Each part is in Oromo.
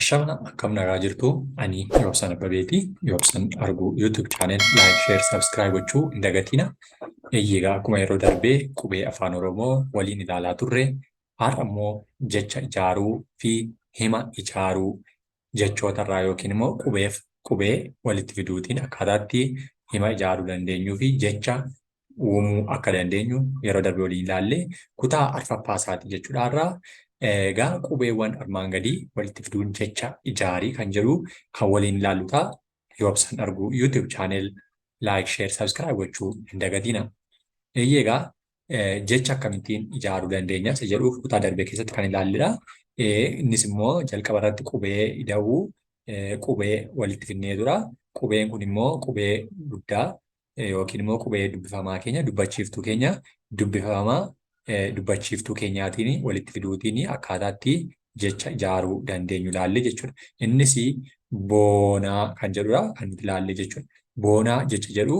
Shana akkam nagaa jirtu ani Yoobsan Abbabeeti. Yoobsan Arguu YouTube channel like, share, subscribe gochuu hin dagatina. Egaa akkuma yeroo darbee qubee afaan Oromoo waliin ilaalaa turre har'a immoo jecha ijaaruu fi hima ijaaruu jechootarraa yookiin immoo qubeef qubee walitti fiduutiin akkaataatti hima ijaaruu dandeenyuu fi jecha uumuu akka dandeenyu yeroo darbee waliin ilaallee kutaa arfaffaa isaati jechuudha. Egaa qubeewwan armaan gadii walitti fiduun jecha ijaarii kan jedhu kan waliin ilaallu ta'a. Yoobsan Arguu YouTube channel like, share, subscribe gochuu hin dagatina. Egaa jecha akkamittiin ijaaruu dandeenya isa jedhuuf kutaa darbee keessatti kan ilaalludha. Innis immoo jalqaba irratti qubee ida'uu qubee walitti fidnee tura. Qubeen kun immoo qubee guddaa yookiin immoo qubee dubbifamaa keenya dubbachiiftuu keenya dubbifamaa dubbachiiftuu keenyaatiin walitti fiduutiin akkaataatti jecha ijaaruu dandeenyu ilaalle jechuudha. Innis boonaa kan jedhudha kan nuti ilaalle jechuudha. Boonaa jecha jedhu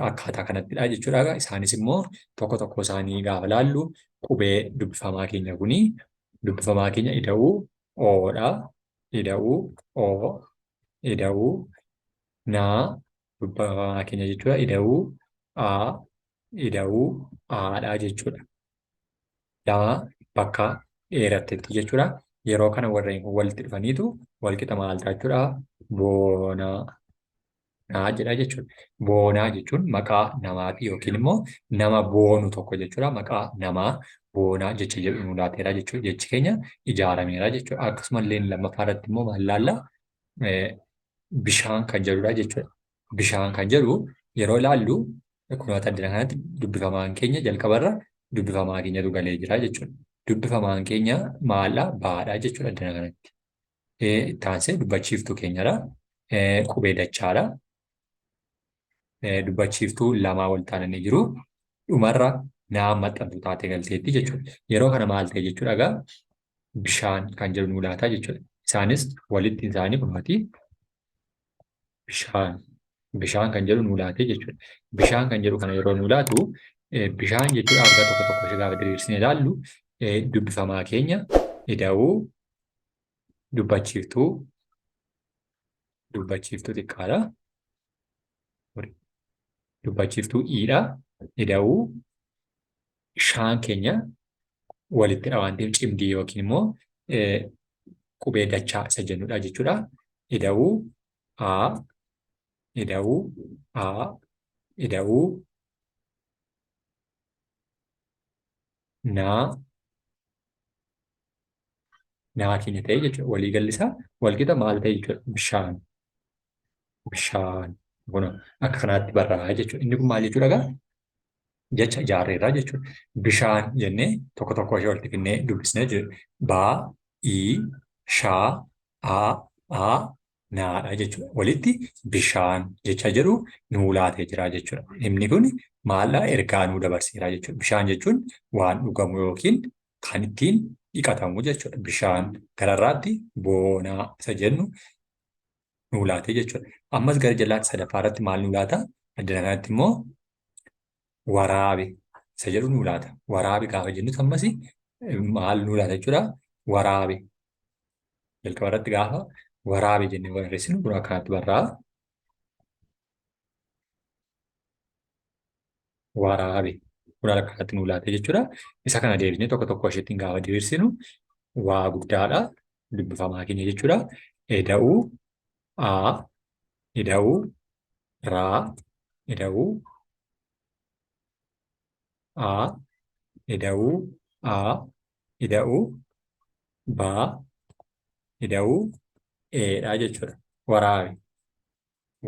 akkaataa kanattidha jechuudha. Isaanis immoo tokko tokko isaanii gaafa ilaallu qubee dubbifamaa keenya kuni dubbifamaa keenya ida'uu oodha. Ida'uu oo ida'uu naa dubbifamaa keenya jechuudha. Ida'uu aa ida'uu aadhaa jechuudha. Lama bakka dheerattetti jechuudha. Yeroo kana warreen kun walitti dhufaniitu walqixa maal ta'a jechuudha. Boonaa jedha jechuudha. Boonaa jechuun maqaa namaati yookiin immoo nama boonu tokko jechuudha. Maqaa namaa boonaa jecha jedhu nu laateera jechuudha. Jechi keenya ijaarameera jechuudha. Akkasumallee lammaffaa irratti immoo maal laalla? Bishaan kan jedhudha jechuudha. Bishaan kan jedhu yeroo ilaallu kunuunsa addunyaa kanatti dubbifamaan keenya jalqabarra dubbifamaa keenyatu galee jira jechuudha. Dubbifamaan keenya maallaa baadhaa jechuudha addunyaa kanatti. Taansee dubbachiiftuu keenyadha. Qubee dachaadha. Dubbachiiftuu lamaa wal taananii jiru. Dhumarra naa maxxantu taatee galteetti jechuudha. Yeroo kana maal ta'e jechuudha egaa bishaan kan jedhu nu laata jechuudha. Isaanis walitti isaanii kunuunfati. Bishaan kan jedhu nu laatee jechuudha. Bishaan kan jedhu kana yeroo nu laatu bishaan jechuudha akka tokko tokko ishee gaafa diriirsine ilaallu dubbifamaa keenya ida'uu dubbachiiftuu xiqqaadha. Dubbachiiftuu iidha. Ida'uu shaan keenya walitti dhawaanteef cimdii yookiin immoo qubee dachaa isa jennudha jechuudha. Ida'uu aa ida'uu aa ida'uu naa keenya ta'e jechuudha. Waliigalli isaa walqixa maal ta'e jechuudha. Bishaan kun akka kanaatti barraa'aa jechuudha. Inni kun maal jechuudha egaa? Jecha ijaarreerraa jechuudha. Bishaan jennee tokko tokko ishee walitti finnee dubbisnee jiru. Baa, ii, shaa, aa, naadha jechuudha. Walitti bishaan jecha jedhu nuu laatee jira jechuudha. Inni kun maallaa ergaa nuu dabarseera jechuudha. Bishaan jechuun waan dhugamu yookiin kan ittiin dhiqatamu jechuudha. Bishaan gararraatti boonaa isa jennu nuu laatee jechuudha. Ammas gara jalaatti sadaffaa irratti maal nuu laata? Addana kanatti immoo waraabe isa jedhu nuu laata. Waraabe gaafa jennu ammas maal nuu laata jechuudha. Waraabe jalqaba irratti gaafa waraabe jennee barreessinu kun akkanatti barraa'a. Waraabe kun akkanatti nuu laate jechuudha. Isa kana deebisnee tokko tokko isheettiin gaafa diriirsinu waa guddaadha. Dubbifamaa keenya jechuudha. Ida'uu aa ida'uu raa ida'uu aa ida'uu aa ida'uu baa ida'uu eedhaa jechuudha.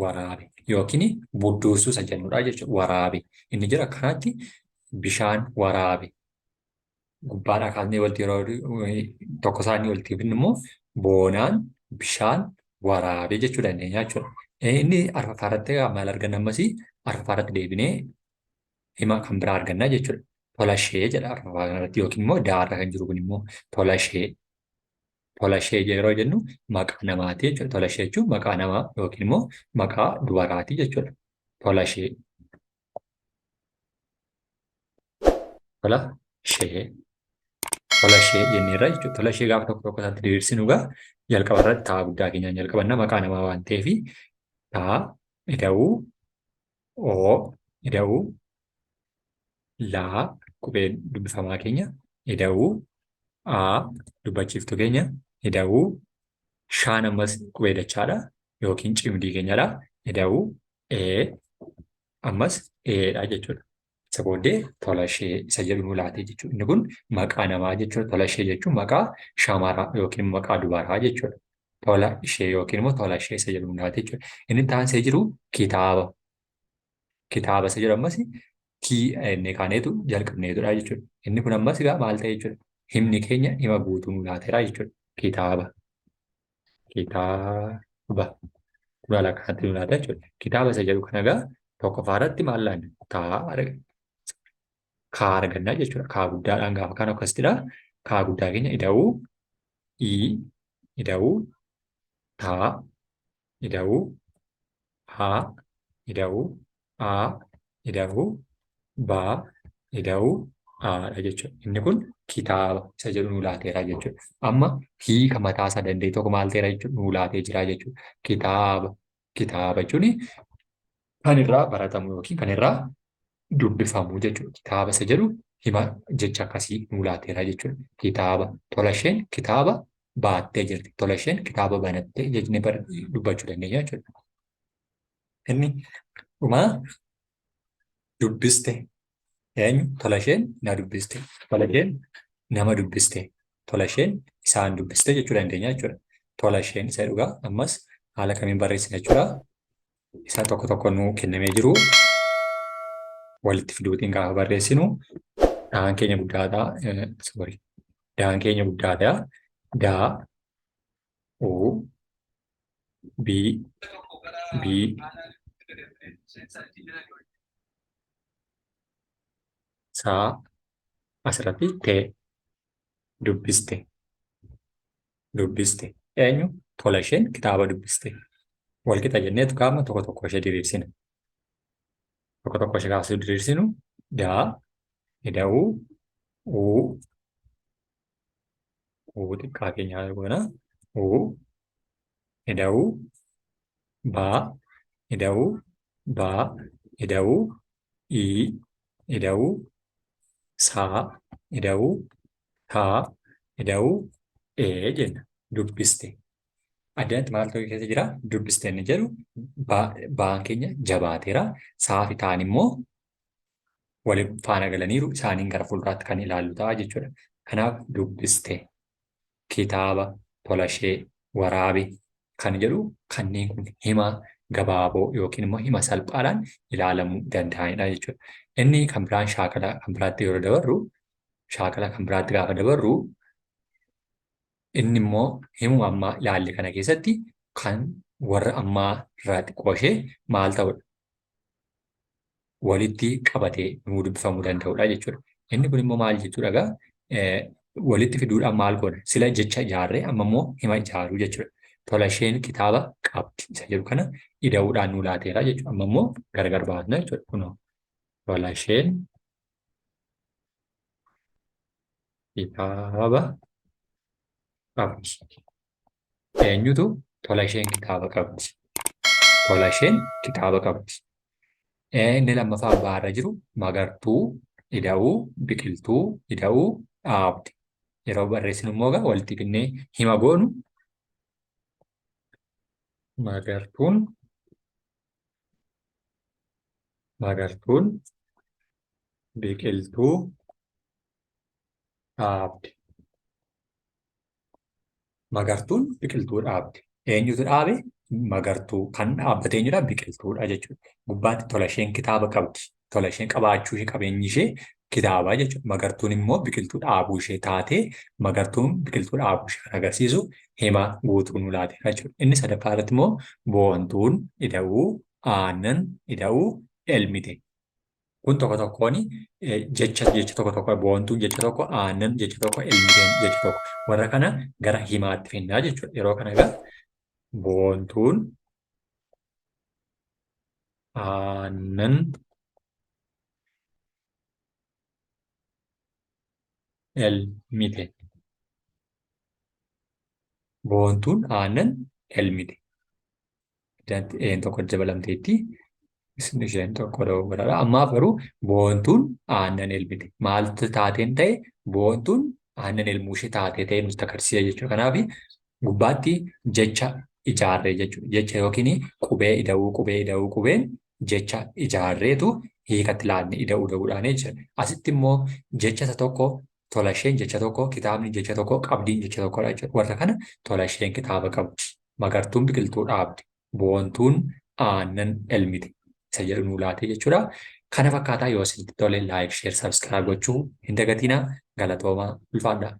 Waraabe yookiin budduusuu isa jennudha jechuudha. Waraabe inni jira akkanaatti bishaan waraabe gubbaadhaa kaasnee walitti yeroo tokko isaanii walitti fidnu immoo boonaan bishaan waraabe jechuu dandeenya jechuudha. Inni arfaffaa irratti maal arganna ammasii arfaffaa irratti deebinee hima kan biraa arganna jechuudha. Tolashee jedha arfaffaa kanarratti yookiin immoo daarra kan jiru kun immoo tolashee. Tolashee yeroo jennu maqaa namaati jechuudha. Tolashee jechuun maqaa namaa yookiin immoo maqaa dubaraati jechuudha. Tolashee. Tolashee. Tolashee jenneerra jechuudha. Tolashee gaafa tokko tokko isaatti diriirsinu egaa jalqaba irratti taa guddaa keenyaan jalqabanna maqaa namaa waan ta'eef taa ida'uu oo ida'uu laa qubee dubbifamaa keenya ida'uu aa dubbachiiftuu keenya ida'uu shaan ammas qubee dachaadha yookiin cimdii keenyadha ida'uu ee ammas eedha jechuudha. Isa booddee tola ishee isa jedhu nu laatee jechuudha. Inni kun maqaa namaa jechuudha. Tola ishee jechuun maqaa shamaraa yookiin maqaa dubaraa jechuudha. Tola ishee yookiin immoo tola ishee isa jedhu nu laatee jechuudha. Inni taansee jiru kitaaba. Kitaaba isa jedhu ammas kii inni kaaneetu jalqabneetudha jechuudha. Inni kun ammas egaa maal ta'e jechuudha. Himni keenya hima guutuu nu laateera jechuudha. Kitaaba. Kitaaba. Kun haala kanatti nu laata jechuudha. Kitaaba isa jedhu kana egaa tokkoffaa irratti maal laanna? Kaa argannaa jechuudha. Kaa guddaadhaan gaafa kan akkasitidha. Kaa guddaa keenya ida'uu, ii, ida'uu, taa, ida'uu, haa, ida'uu, aa, ida'uu, baa, ida'uu, aadha jechuudha. Inni kun kitaaba isa jedhu nu laateera jechuudha. Amma hiika mataa isaa danda'e tokko maal ta'eera jechuudha nu laatee jira jechuudha. Kitaaba. Kitaaba jechuun kan irraa baratamu yookiin kan irraa dubbifamu jechuudha. Kitaaba isa jedhu hima jecha akkasii nu laateera jechuudha. Kitaaba. Tola isheen kitaaba baattee jirti. Tola isheen kitaaba banattee jechnee dubbachuu dandeenya jechuudha. Inni dhumaa dubbiste. Eenyu? Tola isheen na dubbiste. Tola isheen nama dubbiste. Tola isheen isaan dubbiste jechuu dandeenya jechuudha. Tola isheen isa dhugaa ammas haala kamiin barreessina jechuudha. Isa tokko tokko nuu kennamee jiru walitti fiduutiin gaafa barreessinu dhaan keenya guddaadha. Dhaan keenya guddaadha. Daa, uu, bii, bii, saa, asirratti tee, dubbiste, dubbiste. Eenyu? Tola isheen kitaaba dubbiste. Walqixa jenneetu qaama tokko tokko ishee diriirsina. Tokko tokko ishee gaafa diriirsinu daa, ida'uu, uu, uu xiqqaa keenyaa goona. Uu, ida'uu, baa, ida'uu, baa, ida'uu, ii, ida'uu, saa, ida'uu, taa, ida'uu, ee jenna. Dubbiste. Addanatti maal ta'u keessa jira? Dubbiste inni jedhu baan keenya jabaateera. Saa fi taan immoo waliin faana galaniiru isaaniin gara fuulduraatti kan ilaallu ta'a jechuudha. Kanaaf dubbiste, kitaaba, tola ishee, waraabe kan jedhu kanneen kun hima gabaaboo yookiin immoo hima salphaadhaan ilaalamuu danda'anidha jechuudha. Inni kan biraan shaakala kan biraatti yeroo dabarru shaakala kan biraatti gaafa dabarru inni immoo himuma ammaa ilaalle kana keessatti kan warra ammaa irraa xiqqoo ishee maal ta'udha? Walitti qabatee nuu dubbifamuu danda'udha jechuudha. Inni kun immoo maal jechuudha egaa walitti fiduudhaan maal goona? Sila jecha ijaarree amma immoo hima ijaaruu jechuudha. Tola isheen kitaaba qabdi isa jedhu kana ida'uudhaan nuu laateera jechuudha. Amma immoo gargar baasna jechuudha. Kunoo tola isheen kitaaba qabdi. Eenyutu tola isheen kitaaba qabdi? Tola isheen kitaaba qabdi. Inni lammaffaan baarra jiru magartuu, ida'uu, biqiltuu, ida'uu, dhaabdi. Yeroo barreessinu immoo egaa walitti finnee hima goonu magartuun, magartuun, biqiltuu, dhaabdi. Magartuun biqiltuu dhaabdi. Eenyutu dhaabe? Magartuu. Kan dhaabbatee eenyudha? Biqiltuudha jechuudha. Gubbaatti tola isheen kitaaba qabdi. Tola isheen qabaachuu ishee qabeenyi ishee kitaabaa jechuudha. Magartuun immoo biqiltuu dhaabuu ishee taatee magartuun biqiltuu dhaabuu ishee kan agarsiisu hima guutuu nu laateera jechuudha. Inni sadaffaa irratti immoo boontuun ida'uu, aannan ida'uu, elmite. Kun tokko tokkoon jecha tokko tokko boontuun jecha tokko aannan jecha tokko elmiteen jecha tokko warra kana gara himaatti finnaa jechuudha. Yeroo kana egaa boontuun aannan elmite. Boontuun aannan elmite. Een tokko dabalamteetti. Isheen tokko dogoggoradha. Ammaaf garuu boontuun aannan elmite. Maaltu taateen ta'e boontuun aannan elmuu ishee taatee ta'e nutti agarsiisa jechuudha. Kanaaf gubbaatti jecha ijaarree jechuudha. Jecha yookiin qubeen jecha ijaarreetu hiikatti laanne ida'uudhaan jechuudha. Asitti immoo jecha isa tokko tola isheen jecha tokko kitaabni jecha tokko qabdiin jecha tokkodha jechuudha. Warra kana tola isheen kitaaba qabu. Magartuun biqiltuu dhaabde. Boontuun aannan elmite. Isa jedhu nuu laatee jechuudha. Kana fakkaataa yoo isinitti tole laayik, sheer, sabskiraayib gochuu hin dagatinaa. Galatoomaa ulfaadhaa.